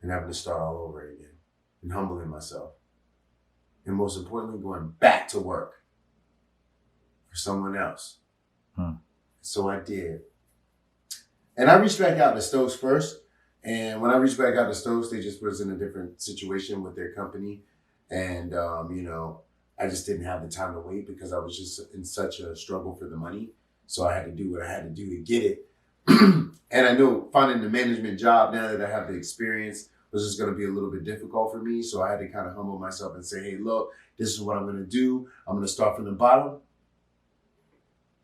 and having to start all over again and humbling myself. And most importantly, going back to work for someone else. So I did. And I reached back out to Stokes first. And when I reached back out to Stokes, they just was in a different situation with their company. And, I just didn't have the time to wait because I was just in such a struggle for the money. So I had to do what I had to do to get it. And I knew finding the management job, now that I have the experience, was just going to be a little bit difficult for me. So I had to kind of humble myself and say, hey, look, this is what I'm going to do. I'm going to start from the bottom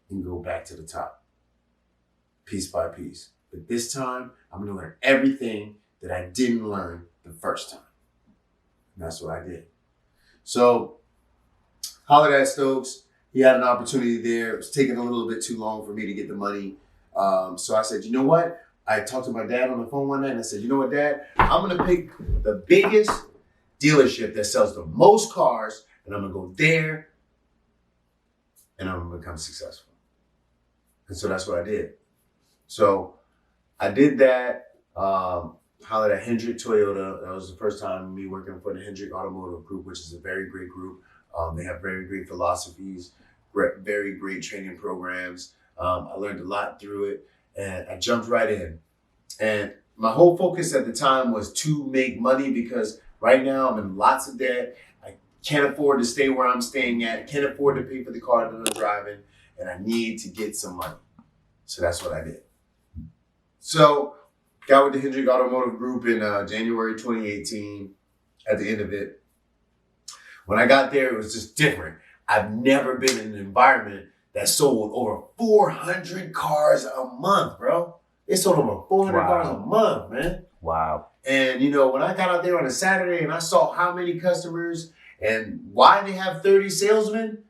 and go back to the top, piece by piece. But this time, I'm going to learn everything that I didn't learn the first time. And that's what I did. So, hollered at Stokes. He had an opportunity there. It was taking a little bit too long for me to get the money. So I said, you know what? I talked to my dad on the phone one night and I said, you know what, Dad? I'm going to pick the biggest dealership that sells the most cars, and I'm going to go there, and I'm going to become successful. And so that's what I did. So I did that, hollered at Hendrick Toyota. That was the first time me working for the Hendrick Automotive Group, which is a very great group. They have very great philosophies, very great training programs. I learned a lot through it, and I jumped right in. And my whole focus at the time was to make money, because right now I'm in lots of debt. I can't afford to stay where I'm staying at. Can't afford to pay for the car that I'm driving, and I need to get some money. So that's what I did. So got with the Hendrick Automotive Group in January 2018. At the end of it, when I got there, it was just different. I've never been in an environment that sold over 400 cars a month, bro. They sold over 400 cars a month, man. Wow. And, when I got out there on a Saturday and I saw how many customers and why they have 30 salesmen,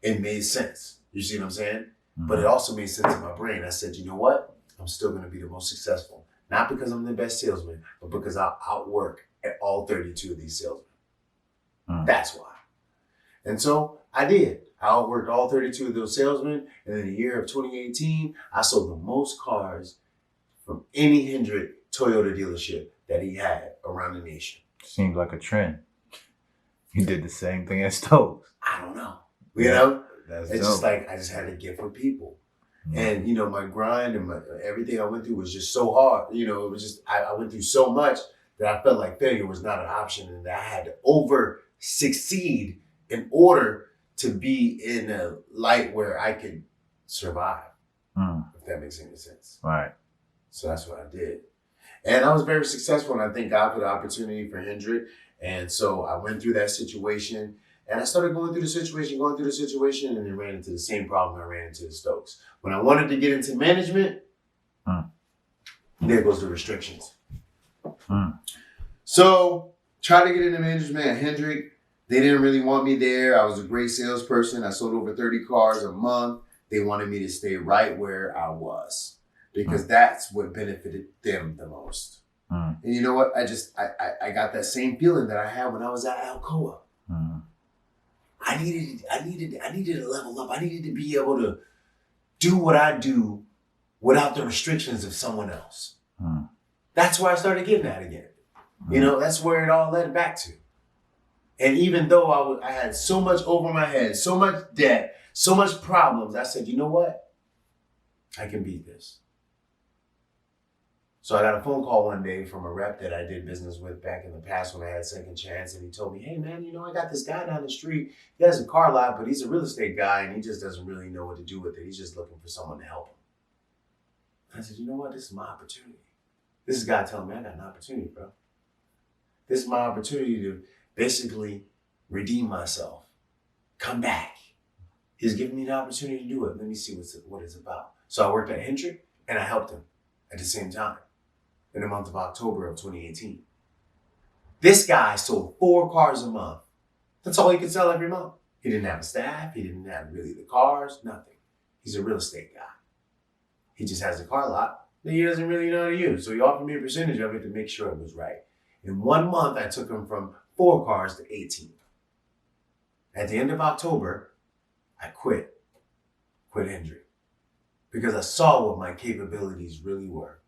it made sense. You see what I'm saying? Mm-hmm. But it also made sense in my brain. I said, you know what? I'm still going to be the most successful. Not because I'm the best salesman, but because I'll outwork at all 32 of these salesmen. That's why. And so I did. I outworked all 32 of those salesmen. And in the year of 2018, I sold the most cars from any Hendrick Toyota dealership that he had around the nation. Seems like a trend. You did the same thing at Stokes. I don't know. You know? That's it's dope. just like I just had a gift for people. And, my grind and everything I went through was just so hard. It was just, I went through so much that I felt like failure was not an option, and that I had to over succeed in order to be in a light where I could survive, if that makes any sense. Right. So that's what I did. And I was very successful, and I thank God for the opportunity for Hendrick. And so I went through that situation, and I started going through the situation, and then ran into the same problem I ran into the Stokes. When I wanted to get into management, there goes the restrictions. So tried to get into management at Hendrick. They didn't really want me there. I was a great salesperson. I sold over 30 cars a month. They wanted me to stay right where I was, because that's what benefited them the most. And you know what? I got that same feeling that I had when I was at Alcoa. I needed to level up. I needed to be able to do what I do without the restrictions of someone else. That's where I started getting at again. That's where it all led back to. And even though I had so much over my head, so much debt, so much problems, I said, you know what? I can beat this. So I got a phone call one day from a rep that I did business with back in the past when I had Second Chance. And he told me, hey, man, I got this guy down the street. He has a car lot, but he's a real estate guy, and he just doesn't really know what to do with it. He's just looking for someone to help him. I said, you know what? This is my opportunity. This is God telling me I got an opportunity, bro. This is my opportunity to basically redeem myself, come back. He's giving me the opportunity to do it. Let me see what it's about. So I worked at Hendrick, and I helped him at the same time in the month of October of 2018. This guy sold 4 cars a month. That's all he could sell every month. He didn't have a staff. He didn't have really the cars, nothing. He's a real estate guy. He just has a car lot that he doesn't really know how to use. So he offered me a percentage of it to make sure it was right. In 1 month, I took him from 4 cars to 18. At the end of October, I quit Hendrick, because I saw what my capabilities really were.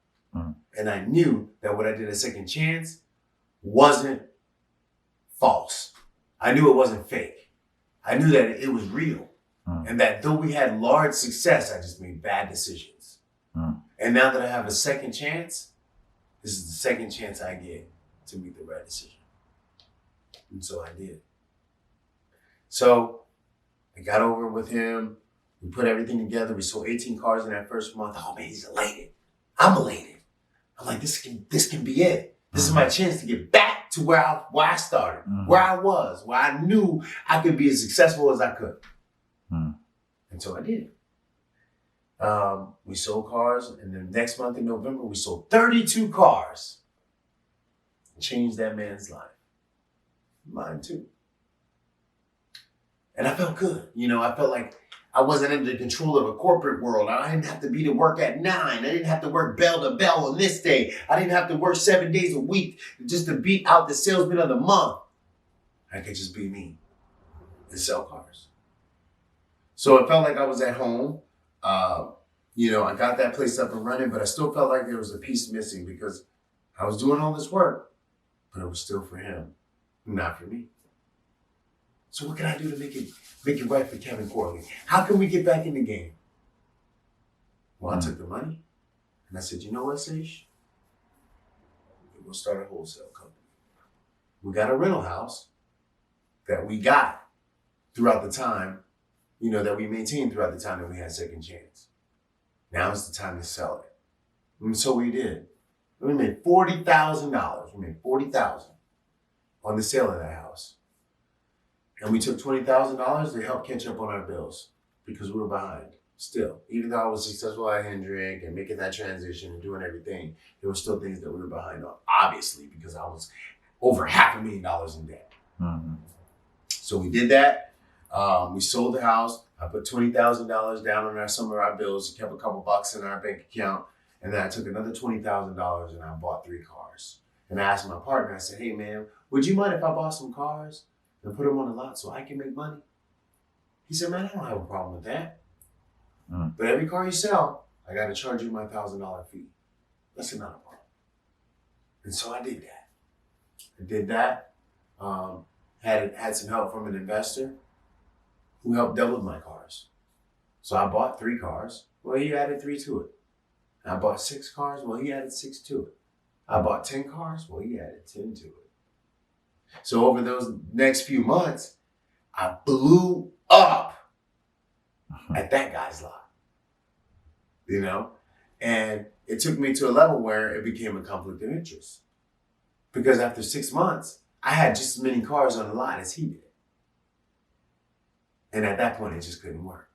And I knew that what I did at Second Chance wasn't false. I knew it wasn't fake. I knew that it was real. And that though we had large success, I just made bad decisions. And now that I have a second chance, this is the second chance I get to make the right decision. And so I did. So I got over with him. We put everything together. We sold 18 cars in that first month. Oh man, he's elated. I'm elated. I'm like, this can be it. This is my chance to get back to where I started, where I was, where I knew I could be as successful as I could. And so I did. We sold cars, and then next month in November, we sold 32 cars. Changed that man's life. Mine too. And I felt good. I felt like I wasn't under the control of a corporate world. I didn't have to be to work at 9. I didn't have to work bell to bell on this day. I didn't have to work 7 days a week just to beat out the salesman of the month. I could just be me and sell cars. So it felt like I was at home. I got that place up and running, but I still felt like there was a piece missing because I was doing all this work, but it was still for him, not for me. So what can I do to make it right for Kevin Corley? How can we get back in the game? Well, I took the money and I said, you know what, Sage? We'll start a wholesale company. We got a rental house that we got throughout the time, that we maintained throughout the time that we had second chance. Now is the time to sell it. And so we did. We made $40,000. We made $40,000 on the sale of that house. And we took $20,000 to help catch up on our bills because we were behind still. Even though I was successful at Hendrick and making that transition and doing everything, there were still things that we were behind on, obviously, because I was over $500,000 in debt. So we did that. We sold the house. I put $20,000 down on some of our bills, kept a couple bucks in our bank account, and then I took another $20,000 and I bought 3 cars. And I asked my partner, I said, hey man, would you mind if I bought some cars and put them on the lot so I can make money? He said, man, I don't have a problem with that. But every car you sell, I got to charge you my $1,000 fee. That's not a problem. And so I did that. Had some help from an investor who helped double my cars. So I bought 3 cars. Well, he added 3 to it. I bought 6 cars. Well, he added 6 to it. I bought 10 cars. Well, he added 10 to it. So over those next few months, I blew up at that guy's lot, and it took me to a level where it became a conflict of interest because after 6 months, I had just as many cars on the lot as he did. And at that point, it just couldn't work.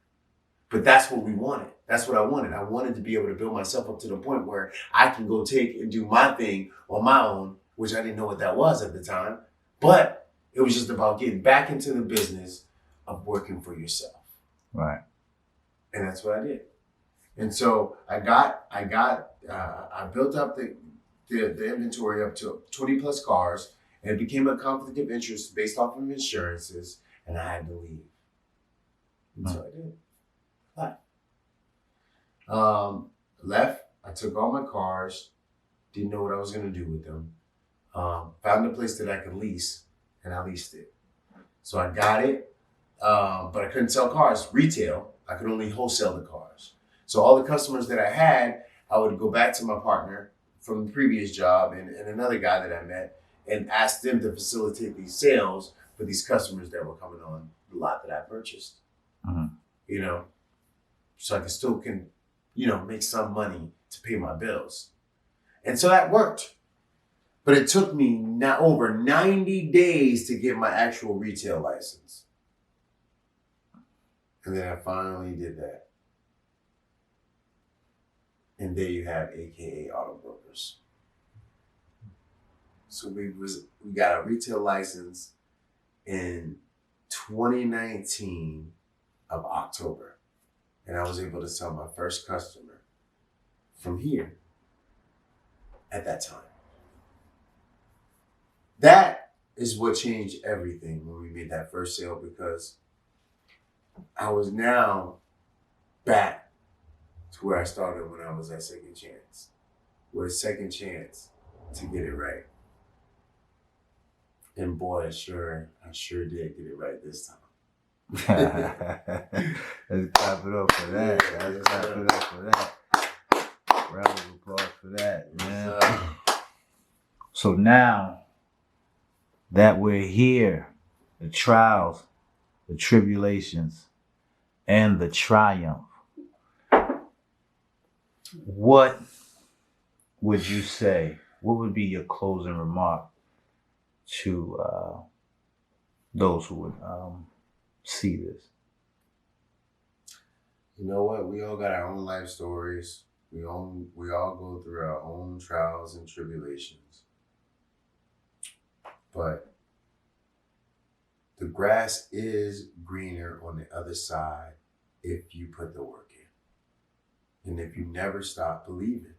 But that's what we wanted. That's what I wanted. I wanted to be able to build myself up to the point where I can go take and do my thing on my own, which I didn't know what that was at the time. But it was just about getting back into the business of working for yourself. Right. And that's what I did. And so I built up the inventory up to 20 plus cars, and it became a conflict of interest based off of insurances, and I had to leave. And so I did. Left. I took all my cars, didn't know what I was going to do with them. Found a place that I could lease, and I leased it. So I got it, but I couldn't sell cars retail. I could only wholesale the cars. So all the customers that I had, I would go back to my partner from the previous job and another guy that I met and ask them to facilitate these sales for these customers that were coming on the lot that I purchased. So I can make some money to pay my bills. And so that worked. But it took me over 90 days to get my actual retail license. And then I finally did that. And there you have AKA Auto Brokers. So we got a retail license in 2019 of October. And I was able to sell my first customer from here at that time. That is what changed everything when we made that first sale, because I was now back to where I started when I was at Second Chance, with a second chance to get it right. And boy, I sure did get it right this time. Let's clap it up for that. Let's clap it up for that. Round of applause for that, man. So now that we're here, the trials, the tribulations, and the triumph, what would you say? What would be your closing remark to those who would see this? You know what? We all got our own life stories. We all go through our own trials and tribulations. But the grass is greener on the other side if you put the work in. And if you never stop believing.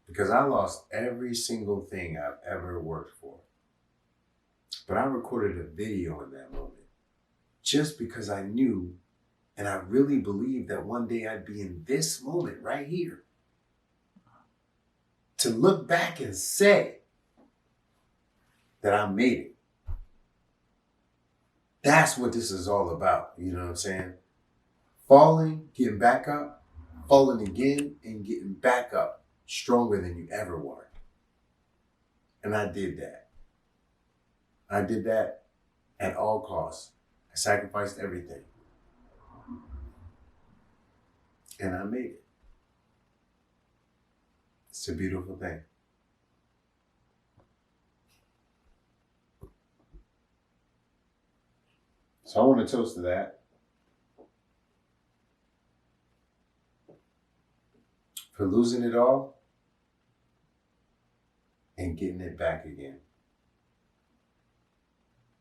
Because I lost every single thing I've ever worked for. But I recorded a video in that moment. Just because I knew and I really believed that one day I'd be in this moment right here. To look back and say that I made it. That's what this is all about. You know what I'm saying? Falling, getting back up, falling again, and getting back up stronger than you ever were. And I did that. I did that at all costs. I sacrificed everything. And I made it. It's a beautiful thing. So I want to toast to that. For losing it all and getting it back again.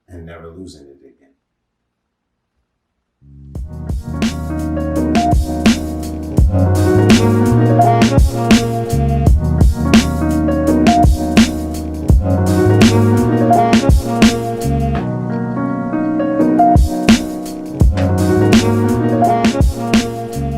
And never losing it again.